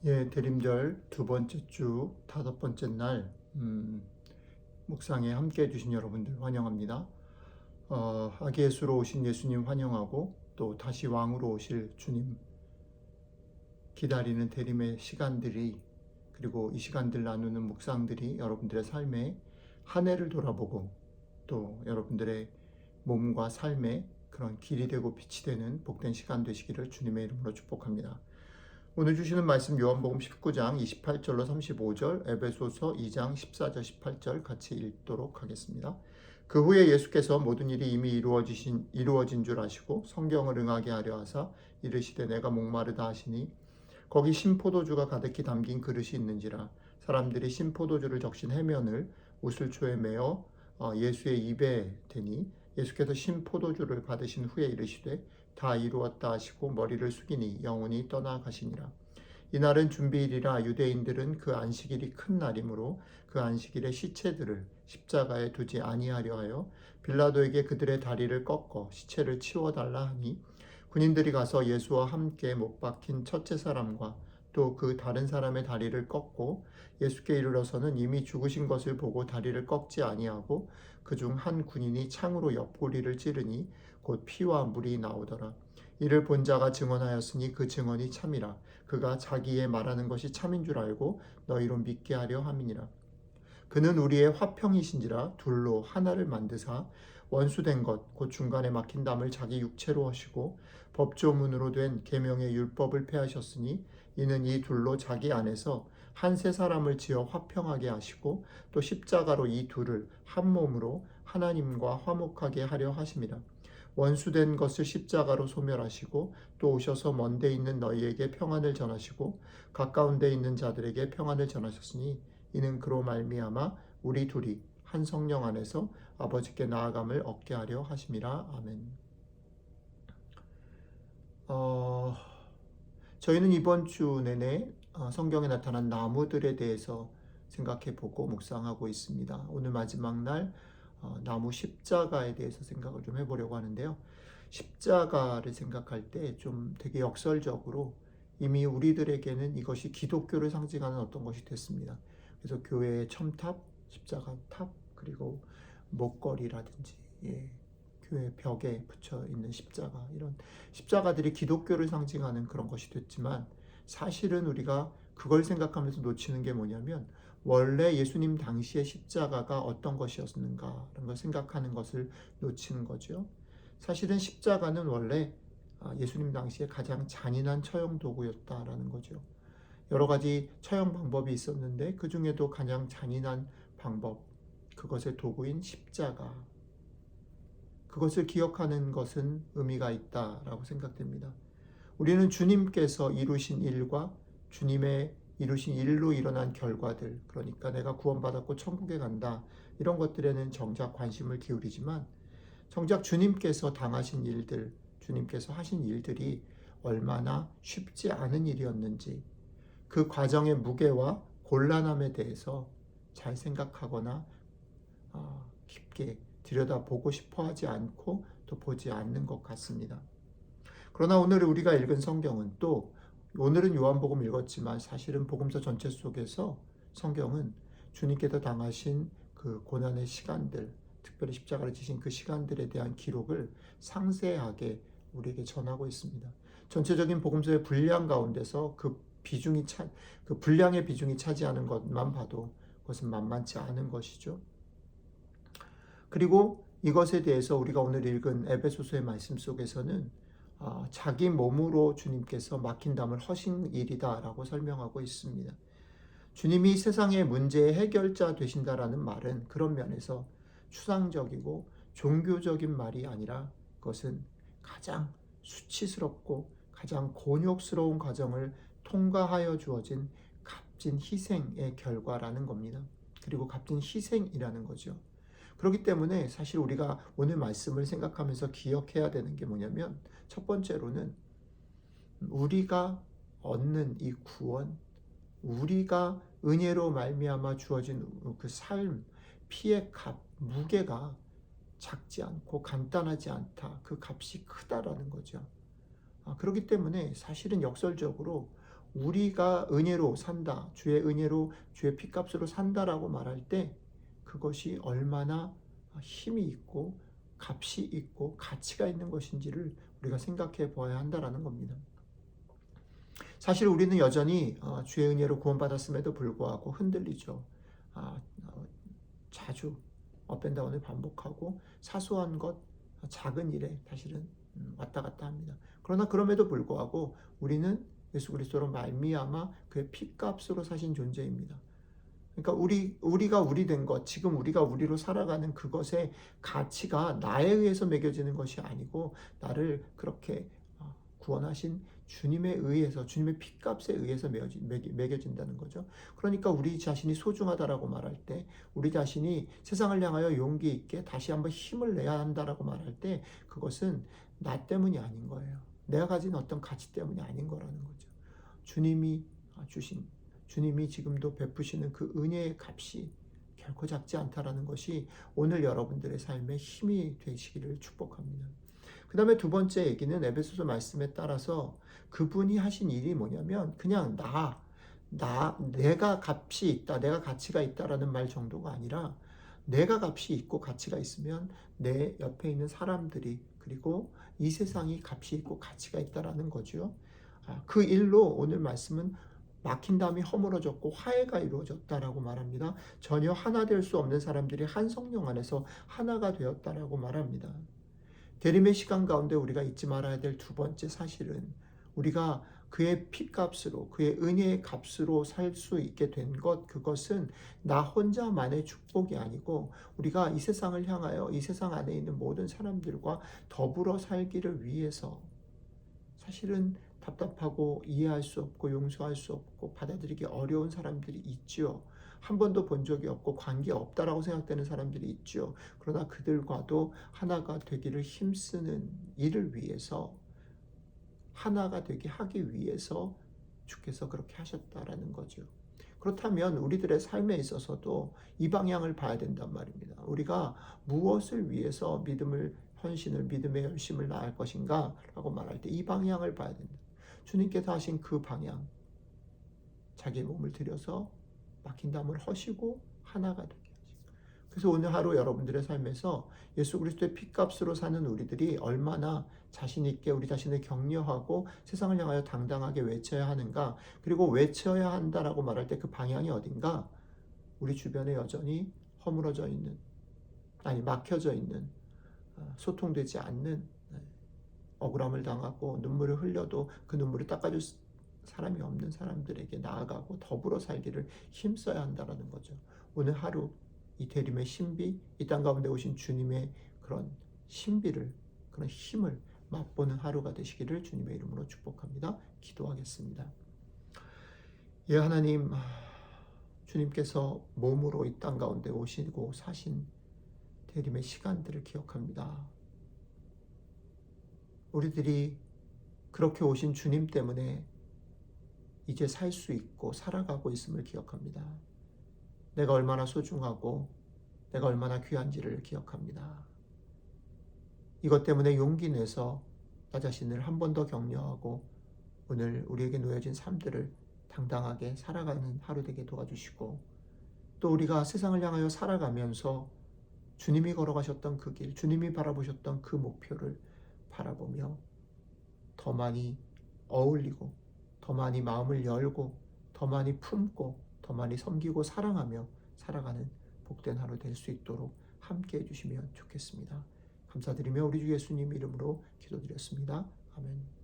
예, 대림절 두 번째 주 다섯 번째 날 묵상에 함께 해주신 여러분들 환영합니다. 아기 예수로 오신 예수님 환영하고 또 다시 왕으로 오실 주님 기다리는 대림의 시간들이, 그리고 이 시간들 나누는 묵상들이 여러분들의 삶에 한 해를 돌아보고 또 여러분들의 몸과 삶에 그런 길이 되고 빛이 되는 복된 시간 되시기를 주님의 이름으로 축복합니다. 오늘 주시는 말씀 요한복음 19장 28절로 35절, 에베소서 2장 14절 18절 같이 읽도록 하겠습니다. 그 후에 예수께서 모든 일이 이미 이루어진 줄 아시고 성경을 응하게 하려 하사 이르시되 내가 목마르다 하시니 거기 신포도주가 가득히 담긴 그릇이 있는지라. 사람들이 신포도주를 적신 해면을 우슬초에 메어 예수의 입에 대니 예수께서 신포도주를 받으신 후에 이르시되 다 이루었다 하시고 머리를 숙이니 영혼이 떠나가시니라. 이날은 준비일이라 유대인들은 그 안식일이 큰 날이므로 그 안식일에 시체들을 십자가에 두지 아니하려 하여 빌라도에게 그들의 다리를 꺾어 시체를 치워달라 하니, 군인들이 가서 예수와 함께 못 박힌 첫째 사람과 또 그 다른 사람의 다리를 꺾고 예수께 이르러서는 이미 죽으신 것을 보고 다리를 꺾지 아니하고 그중 한 군인이 창으로 옆구리를 찌르니 곧 피와 물이 나오더라. 이를 본 자가 증언하였으니 그 증언이 참이라. 그가 자기의 말하는 것이 참인 줄 알고 너희로 믿게 하려 함이니라. 그는 우리의 화평이신지라 둘로 하나를 만드사 원수된 것 곧 중간에 막힌 담을 자기 육체로 하시고 법조문으로 된 계명의 율법을 폐하셨으니 이는 이 둘로 자기 안에서 한 세 사람을 지어 화평하게 하시고 또 십자가로 이 둘을 한 몸으로 하나님과 화목하게 하려 하심이라. 원수된 것을 십자가로 소멸하시고 또 오셔서 먼데 있는 너희에게 평안을 전하시고 가까운 데 있는 자들에게 평안을 전하셨으니 이는 그로 말미암아 우리 둘이 한 성령 안에서 아버지께 나아감을 얻게 하려 하심이라. 아멘. 저희는 이번 주 내내 성경에 나타난 나무들에 대해서 생각해 보고 묵상하고 있습니다. 오늘 마지막 날 나무 십자가에 대해서 생각을 좀 해보려고 하는데요. 십자가를 생각할 때 좀 되게 역설적으로 이미 우리들에게는 이것이 기독교를 상징하는 어떤 것이 됐습니다. 그래서 교회의 첨탑, 십자가 탑, 그리고 목걸이라든지 교회 벽에 붙여 있는 십자가, 이런 십자가들이 기독교를 상징하는 그런 것이 됐지만, 사실은 우리가 그걸 생각하면서 놓치는 게 뭐냐면 원래 예수님 당시의 십자가가 어떤 것이었는가라는 걸 생각하는 것을 놓치는 거죠. 사실은 십자가는 원래 예수님 당시에 가장 잔인한 처형 도구였다라는 거죠. 여러 가지 처형 방법이 있었는데 그 중에도 가장 잔인한 방법, 그것의 도구인 십자가, 그것을 기억하는 것은 의미가 있다라고 생각됩니다. 우리는 주님께서 이루신 일과 주님의 이루신 일로 일어난 결과들, 그러니까 내가 구원받았고 천국에 간다, 이런 것들에는 정작 관심을 기울이지만 정작 주님께서 당하신 일들, 주님께서 하신 일들이 얼마나 쉽지 않은 일이었는지, 그 과정의 무게와 곤란함에 대해서 잘 생각하거나 깊게 들여다보고 싶어 하지 않고 또 보지 않는 것 같습니다. 그러나 오늘 우리가 읽은 성경은, 또 오늘은 요한복음 읽었지만 사실은 복음서 전체 속에서 성경은 주님께서 당하신 그 고난의 시간들, 특별히 십자가를 지신 그 시간들에 대한 기록을 상세하게 우리에게 전하고 있습니다. 전체적인 복음서의 분량 가운데서 그 분량의 비중이 차지하는 것만 봐도 그것은 만만치 않은 것이죠. 그리고 이것에 대해서 우리가 오늘 읽은 에베소서의 말씀 속에서는 자기 몸으로 주님께서 막힌 담을 허신 일이다라고 설명하고 있습니다. 주님이 세상의 문제의 해결자 되신다라는 말은 그런 면에서 추상적이고 종교적인 말이 아니라 그것은 가장 수치스럽고 가장 곤욕스러운 과정을 통과하여 주어진 값진 희생의 결과라는 겁니다. 그리고 값진 희생이라는 거죠. 그렇기 때문에 사실 우리가 오늘 말씀을 생각하면서 기억해야 되는 게 뭐냐면, 첫 번째로는 우리가 얻는 이 구원, 우리가 은혜로 말미암아 주어진 그 삶, 피의 값, 무게가 작지 않고 간단하지 않다. 그 값이 크다라는 거죠. 그렇기 때문에 사실은 역설적으로 우리가 은혜로 산다, 주의 은혜로 주의 피값으로 산다라고 말할 때 그것이 얼마나 힘이 있고 값이 있고 가치가 있는 것인지를 우리가 생각해 보아야 한다라는 겁니다. 사실 우리는 여전히 주의 은혜로 구원받았음에도 불구하고 흔들리죠. 자주 업앤다운을 반복하고 사소한 것, 작은 일에 사실은 왔다 갔다 합니다. 그러나 그럼에도 불구하고 우리는 예수 그리스도로 말미암아 그의 피값으로 사신 존재입니다. 그러니까 우리가 우리 된 것, 지금 우리가 우리로 살아가는 그것의 가치가 나에 의해서 매겨지는 것이 아니고 나를 그렇게 구원하신 주님에 의해서, 주님의 피값에 의해서 매겨진다는 거죠. 그러니까 우리 자신이 소중하다라고 말할 때, 우리 자신이 세상을 향하여 용기 있게 다시 한번 힘을 내야 한다라고 말할 때 그것은 나 때문이 아닌 거예요. 내가 가진 어떤 가치 때문이 아닌 거라는 거죠. 주님이 주신, 주님이 지금도 베푸시는 그 은혜의 값이 결코 작지 않다라는 것이 오늘 여러분들의 삶에 힘이 되시기를 축복합니다. 그 다음에 두 번째 얘기는 에베소서 말씀에 따라서 그분이 하신 일이 뭐냐면 그냥 내가 값이 있다, 내가 가치가 있다라는 말 정도가 아니라 내가 값이 있고 가치가 있으면 내 옆에 있는 사람들이 그리고 이 세상이 값이 있고 가치가 있다라는 거죠. 그 일로 오늘 말씀은 막힌 담이 허물어졌고 화해가 이루어졌다라고 말합니다. 전혀 하나 될 수 없는 사람들이 한 성령 안에서 하나가 되었다라고 말합니다. 대림의 시간 가운데 우리가 잊지 말아야 될 두 번째 사실은 우리가 그의 피값으로 그의 은혜의 값으로 살 수 있게 된 것, 그것은 나 혼자만의 축복이 아니고 우리가 이 세상을 향하여 이 세상 안에 있는 모든 사람들과 더불어 살기를 위해서 사실은 답답하고 이해할 수 없고 용서할 수 없고 받아들이기 어려운 사람들이 있지요. 한 번도 본 적이 없고 관계 없다라고 생각되는 사람들이 있죠. 그러나 그들과도 하나가 되기를 힘쓰는 일을 위해서 하나가 되게 하기 위해서 주께서 그렇게 하셨다라는 거죠. 그렇다면 우리들의 삶에 있어서도 이 방향을 봐야 된단 말입니다. 우리가 무엇을 위해서 믿음을 헌신을 믿음의 열심을 다할 것인가 라고 말할 때 이 방향을 봐야 된다. 주님께서 하신 그 방향, 자기의 몸을 들여서 막힌 담을 허시고 하나가 되게 하시고. 그래서 오늘 하루 여러분들의 삶에서 예수 그리스도의 피값으로 사는 우리들이 얼마나 자신 있게 우리 자신을 격려하고 세상을 향하여 당당하게 외쳐야 하는가, 그리고 외쳐야 한다라고 말할 때 그 방향이 어딘가, 우리 주변에 여전히 허물어져 있는, 막혀져 있는, 소통되지 않는, 억울함을 당하고 눈물을 흘려도 그 눈물을 닦아줄 사람이 없는 사람들에게 나아가고 더불어 살기를 힘써야 한다는 거죠. 오늘 하루 이 대림의 신비, 이 땅 가운데 오신 주님의 그런 신비를, 그런 힘을 맛보는 하루가 되시기를 주님의 이름으로 축복합니다. 기도하겠습니다. 예, 하나님, 주님께서 몸으로 이 땅 가운데 오시고 사신 대림의 시간들을 기억합니다. 우리들이 그렇게 오신 주님 때문에 이제 살 수 있고 살아가고 있음을 기억합니다. 내가 얼마나 소중하고 내가 얼마나 귀한지를 기억합니다. 이것 때문에 용기 내서 나 자신을 한 번 더 격려하고 오늘 우리에게 놓여진 삶들을 당당하게 살아가는 하루 되게 도와주시고, 또 우리가 세상을 향하여 살아가면서 주님이 걸어가셨던 그 길, 주님이 바라보셨던 그 목표를 바라보며 더 많이 어울리고 더 많이 마음을 열고 더 많이 품고 더 많이 섬기고 사랑하며 살아가는 복된 하루 될 수 있도록 함께 해주시면 좋겠습니다. 감사드리며 우리 주 예수님 이름으로 기도드렸습니다. 아멘.